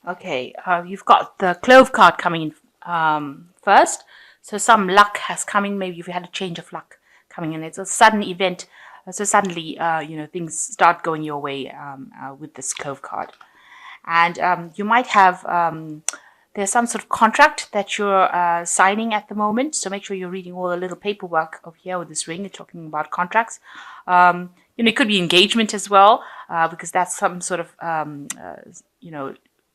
Okay, you've got the Clove card coming in first. So some luck has coming. Maybe you've had a change of luck coming in. It's a sudden event. So suddenly, things start going your way with this Clove card. And you might have there's some sort of contract that you're signing at the moment. So make sure you're reading all the little paperwork over here with this ring. You're talking about contracts. It could be engagement as well, because that's some sort of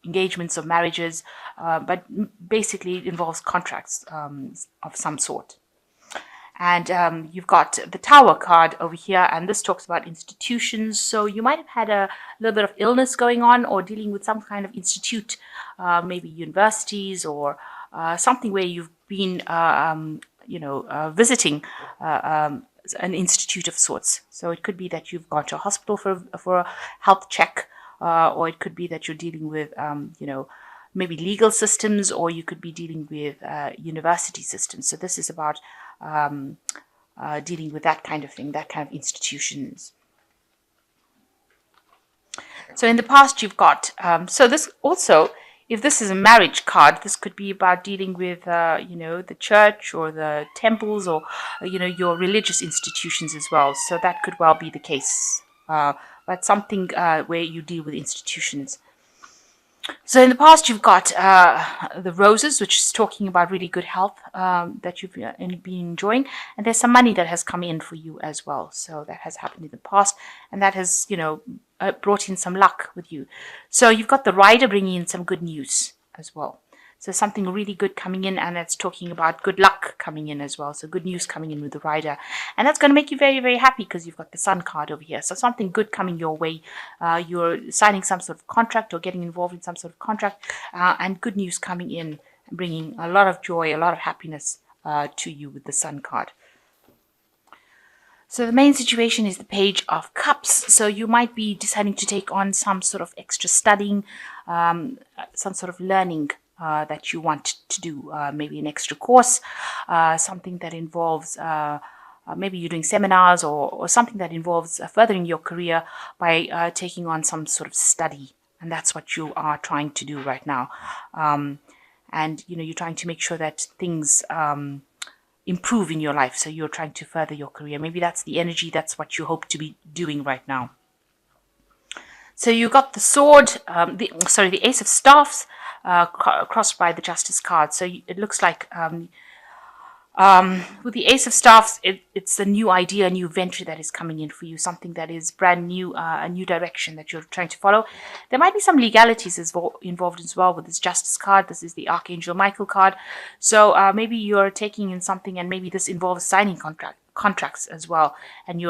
engagements or marriages, but basically it involves contracts of some sort. And you've got the Tower card over here, and this talks about institutions. So you might have had a little bit of illness going on or dealing with some kind of institute, maybe universities or something where you've been, visiting an institute of sorts. So it could be that you've gone to a hospital for a health check, or it could be that you're dealing with, maybe legal systems, or you could be dealing with university systems. So this is about dealing with that kind of thing, that kind of institutions. So in the past, you've got, so this also, if this is a marriage card, this could be about dealing with, the church or the temples or, your religious institutions as well. So that could well be the case. But something where you deal with institutions. So in the past, you've got the roses, which is talking about really good health that you've been enjoying, and there's some money that has come in for you as well. So that has happened in the past, and that has, brought in some luck with you. So you've got the rider bringing in some good news as well. So something really good coming in, and that's talking about good luck coming in as well. So good news coming in with the rider. And that's going to make you very, very happy because you've got the sun card over here. So something good coming your way. You're signing some sort of contract or getting involved in some sort of contract, and good news coming in, bringing a lot of joy, a lot of happiness to you with the sun card. So the main situation is the Page of Cups. So you might be deciding to take on some sort of extra studying, some sort of learning that you want to do, maybe an extra course, something that involves maybe you're doing seminars or something that involves furthering your career by taking on some sort of study. And that's what you are trying to do right now. And, you're trying to make sure that things improve in your life. So you're trying to further your career. Maybe that's the energy. That's what you hope to be doing right now. So you got the sword, the Ace of Staffs, crossed by the Justice card. So it looks like with the Ace of Staffs, it's a new idea, a new venture that is coming in for you, something that is brand new, a new direction that you're trying to follow. There might be some legalities involved as well with this Justice card. This is the Archangel Michael card. So maybe you're taking in something, and maybe this involves signing contracts as well. And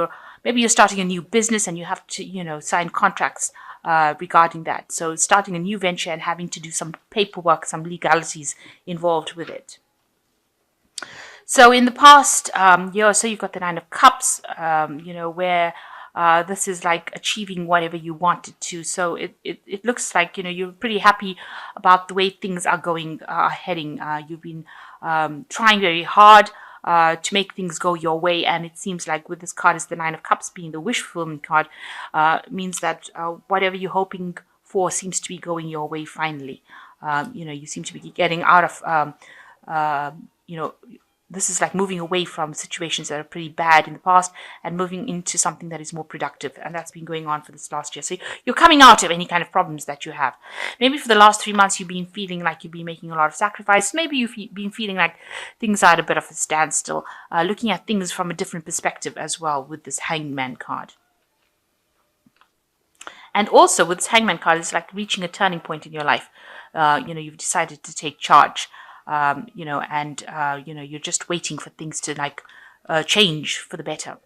maybe you're starting a new business and you have to, sign contracts regarding that. So starting a new venture and having to do some paperwork, some legalities involved with it. So in the past, so you've got the Nine of Cups, where this is like achieving whatever you wanted to. So it looks like, you're pretty happy about the way things are going, heading. You've been trying very hard to make things go your way. And it seems like with this card, is the Nine of Cups being the wish fulfillment card, means that whatever you're hoping for seems to be going your way finally. You seem to be getting out of, this is like moving away from situations that are pretty bad in the past and moving into something that is more productive. And that's been going on for this last year. So you're coming out of any kind of problems that you have. Maybe for the last 3 months, you've been feeling like you've been making a lot of sacrifice. Maybe you've been feeling like things are at a bit of a standstill, looking at things from a different perspective as well with this Hangman card. And also with this Hangman card, it's like reaching a turning point in your life. You've decided to take charge. You're just waiting for things to change for the better.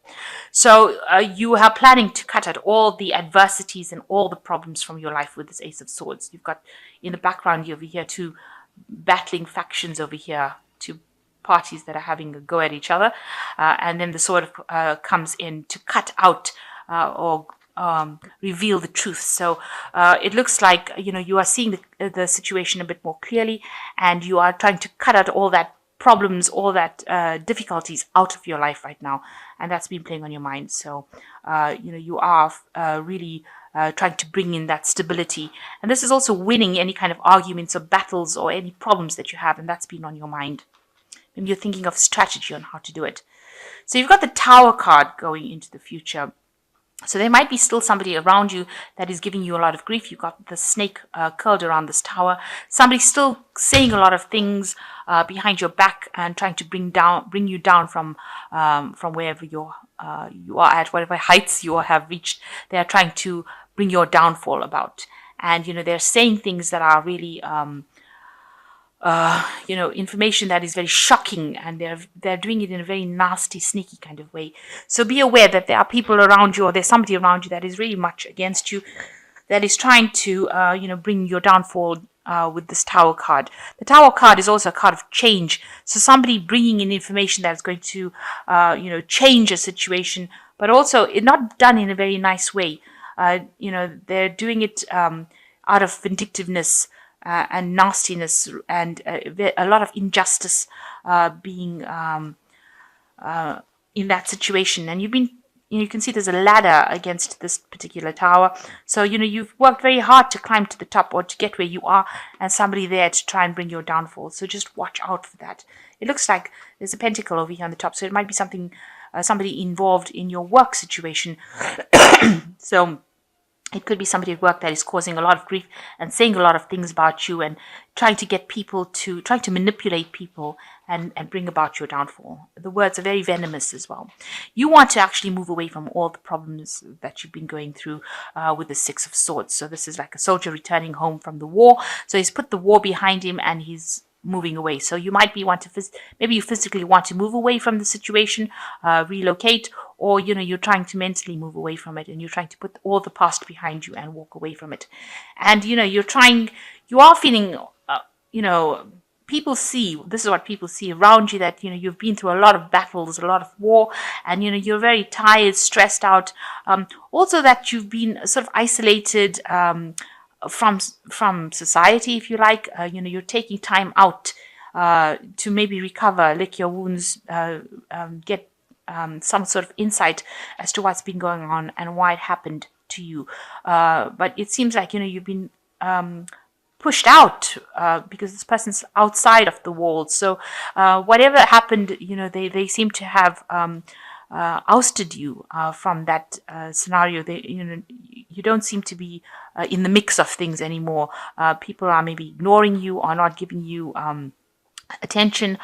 So you are planning to cut out all the adversities and all the problems from your life with this Ace of Swords. You've got in the background over here two battling factions over here, two parties that are having a go at each other, and then the sword comes in to cut out or reveal the truth. So it looks like you are seeing the situation a bit more clearly, and you are trying to cut out all that problems, all that difficulties out of your life right now. and that's been playing on your mind. So, you are really trying to bring in that stability. And this is also winning any kind of arguments or battles or any problems that you have, and that's been on your mind. Maybe you're thinking of strategy on how to do it. So you've got the Tower card going into the future. So there might be still somebody around you that is giving you a lot of grief. You've got the snake curled around this tower. Somebody's still saying a lot of things behind your back and trying to bring you down from wherever you are at, whatever heights you have reached. They are trying to bring your downfall about, and they're saying things that are really information that is very shocking, and they're doing it in a very nasty, sneaky kind of way. So be aware that there are people around you, or there's somebody around you that is really much against you, that is trying to, bring your downfall with this Tower card. The Tower card is also a card of change. So somebody bringing in information that's going to, change a situation, but also it not done in a very nice way. They're doing it out of vindictiveness, and nastiness, and a lot of injustice being in that situation. And you can see there's a ladder against this particular tower. So, you've worked very hard to climb to the top or to get where you are, and somebody there to try and bring your downfall. So just watch out for that. It looks like there's a pentacle over here on the top. So it might be somebody involved in your work situation. So it could be somebody at work that is causing a lot of grief and saying a lot of things about you and trying to manipulate people and bring about your downfall. The words are very venomous as well. You want to actually move away from all the problems that you've been going through with the Six of Swords. So this is like a soldier returning home from the war. So he's put the war behind him and he's moving away. So you might be maybe you physically want to move away from the situation, relocate, or you're trying to mentally move away from it, and you're trying to put all the past behind you and walk away from it. And you are feeling, people see, this is what people see around you, that you've been through a lot of battles, a lot of war, and you're very tired, stressed out. Also that you've been sort of isolated from society, if you like. You're taking time out to maybe recover, lick your wounds, get some sort of insight as to what's been going on and why it happened to you. But it seems like you've been pushed out because this person's outside of the walls. So whatever happened, they seem to have ousted you from that scenario. You don't seem to be in the mix of things anymore. People are maybe ignoring you or not giving you attention,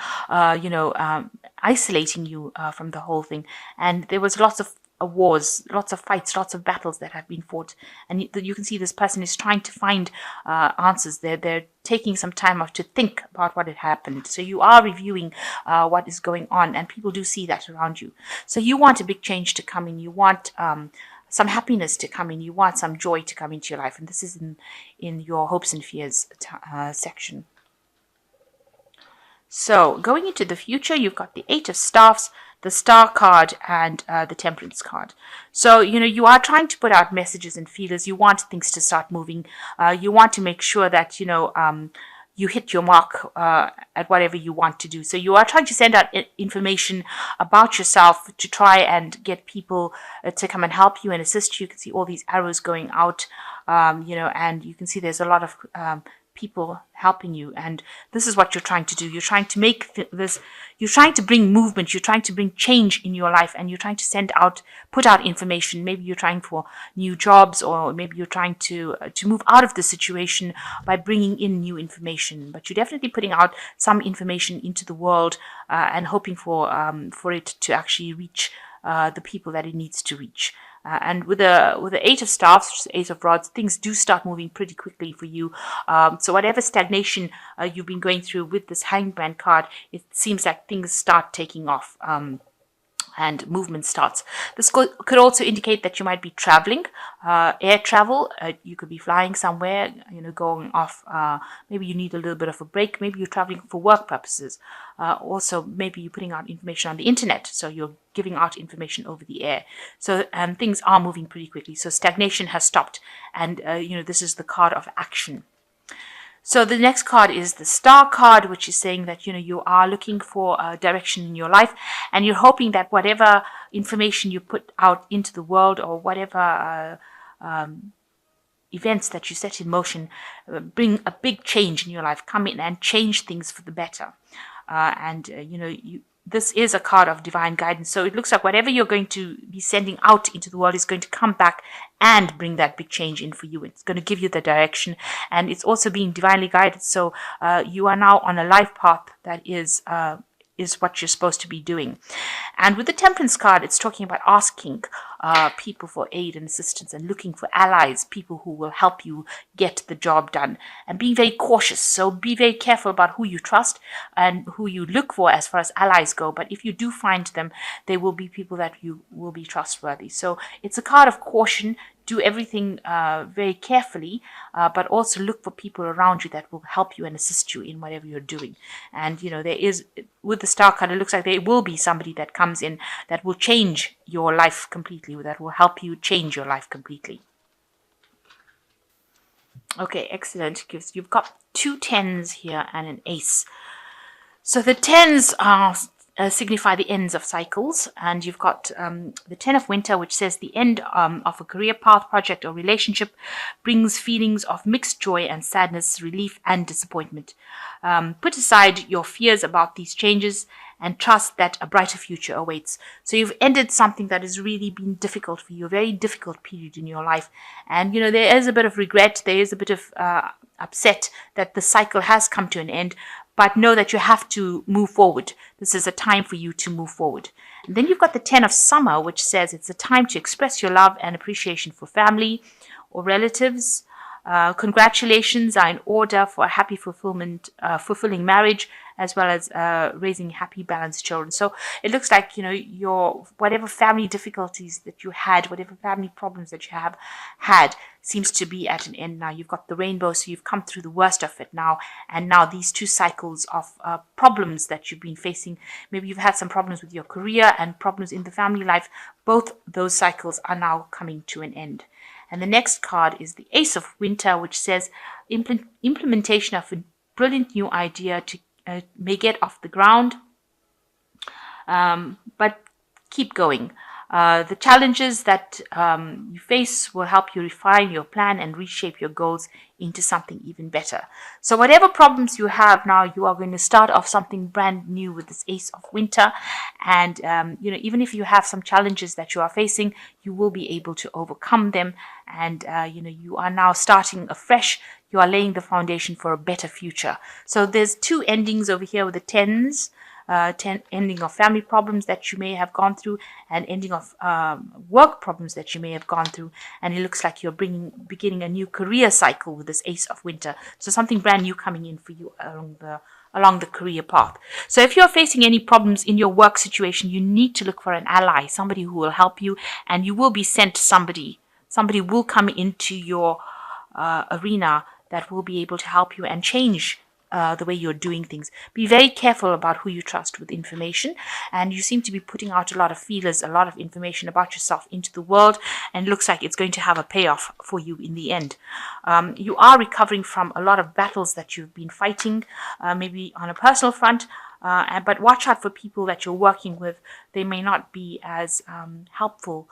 isolating you from the whole thing. And there was lots of wars, lots of fights, lots of battles that have been fought. And you can see this person is trying to find answers. They're taking some time off to think about what had happened. So you are reviewing what is going on, and people do see that around you. So you want a big change to come in. You want some happiness to come in. You want some joy to come into your life. And this is in your hopes and fears section. So going into the future, you've got the Eight of Staffs, the Star card, and the Temperance card. So, you are trying to put out messages and feelers. You want things to start moving. You want to make sure that, you hit your mark at whatever you want to do. So you are trying to send out information about yourself to try and get people to come and help you and assist you. You can see all these arrows going out, and you can see there's a lot of people helping you, and this is what you're trying to do. You're trying to you're trying to bring movement, you're trying to bring change in your life, and you're trying to put out information. Maybe you're trying for new jobs, or maybe you're trying to move out of the situation by bringing in new information. But you're definitely putting out some information into the world and hoping for it to actually reach the people that it needs to reach. And with the Eight of Staffs, Ace of Rods, things do start moving pretty quickly for you. So whatever stagnation you've been going through with this Hangman card, it seems like things start taking off. And movement starts. This could also indicate that you might be traveling, air travel. You could be flying somewhere, going off. Maybe you need a little bit of a break. Maybe you're traveling for work purposes. Also, maybe you're putting out information on the internet. So you're giving out information over the air. So things are moving pretty quickly. So stagnation has stopped. And, this is the card of action. So the next card is the Star card, which is saying that, you are looking for a direction in your life, and you're hoping that whatever information you put out into the world, or whatever events that you set in motion, bring a big change in your life, come in and change things for the better. This is a card of divine guidance. So it looks like whatever you're going to be sending out into the world is going to come back and bring that big change in for you. It's going to give you the direction, and it's also being divinely guided. So you are now on a life path that is what you're supposed to be doing. And with the Temperance card, it's talking about asking people for aid and assistance, and looking for allies, people who will help you get the job done, and being very cautious. So be very careful about who you trust and who you look for as far as allies go. But if you do find them, they will be people that you will be trustworthy. So it's a card of caution. Do everything very carefully, but also look for people around you that will help you and assist you in whatever you're doing. And, there is, with the Star card, it looks like there will be somebody that comes in that will change your life completely, that will help you change your life completely. Okay, excellent. You've got 2 10s here and an ace. So the 10s are signify the ends of cycles, and you've got the 10 of Winter, which says the end of a career path, project, or relationship brings feelings of mixed joy and sadness, relief and disappointment. Put aside your fears about these changes and trust that a brighter future awaits. So you've ended something that has really been difficult for you, a very difficult period in your life, and there is a bit of regret, there is a bit of upset that the cycle has come to an end. But know that you have to move forward. This is a time for you to move forward. And then you've got the 10 of Summer, which says it's a time to express your love and appreciation for family or relatives. Congratulations are in order for a happy fulfilling marriage, as well as raising happy, balanced children. So it looks like, your whatever family difficulties that you had, whatever family problems that you have had, seems to be at an end now. You've got the rainbow, so you've come through the worst of it now. And now these 2 cycles of problems that you've been facing, maybe you've had some problems with your career and problems in the family life, both those cycles are now coming to an end. And the next card is the Ace of Winter, which says implementation of a brilliant new idea may get off the ground, but keep going. The challenges that you face will help you refine your plan and reshape your goals into something even better. So whatever problems you have now, you are going to start off something brand new with this Ace of Winter. And, even if you have some challenges that you are facing, you will be able to overcome them. And, you are now starting afresh. You are laying the foundation for a better future. So there's 2 endings over here with the 10s. Ending of family problems that you may have gone through, and ending of work problems that you may have gone through. And it looks like you're beginning a new career cycle with this Ace of Winter. So something brand new coming in for you along the career path. So if you're facing any problems in your work situation, you need to look for an ally, somebody who will help you, and you will be sent somebody. Somebody will come into your arena that will be able to help you and change the way you're doing things. Be very careful about who you trust with information, and you seem to be putting out a lot of feelers, a lot of information about yourself into the world, and it looks like it's going to have a payoff for you in the end. You are recovering from a lot of battles that you've been fighting, maybe on a personal front, but watch out for people that you're working with. They may not be as helpful.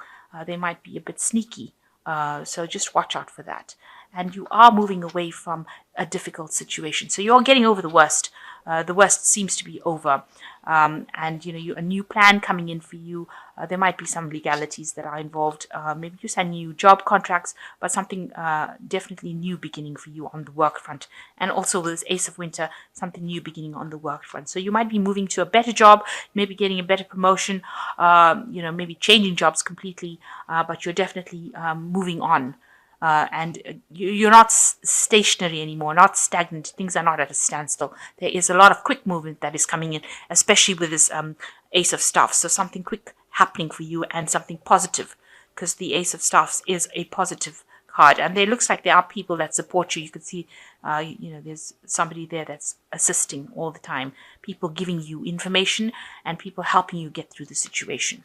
They might be a bit sneaky. So just watch out for that. And you are moving away from a difficult situation. So you're getting over the worst. The worst seems to be over. And, a new plan coming in for you. There might be some legalities that are involved. Maybe you sign new job contracts, but something definitely new beginning for you on the work front. And also with this Ace of Winter, something new beginning on the work front. So you might be moving to a better job, maybe getting a better promotion, maybe changing jobs completely, but you're definitely moving on. And you're not stationary anymore, not stagnant. Things are not at a standstill. There is a lot of quick movement that is coming in, especially with this Ace of Staffs. So something quick happening for you, and something positive, because the Ace of Staffs is a positive card. And it looks like there are people that support you. You can see, there's somebody there that's assisting all the time. People giving you information and people helping you get through the situation.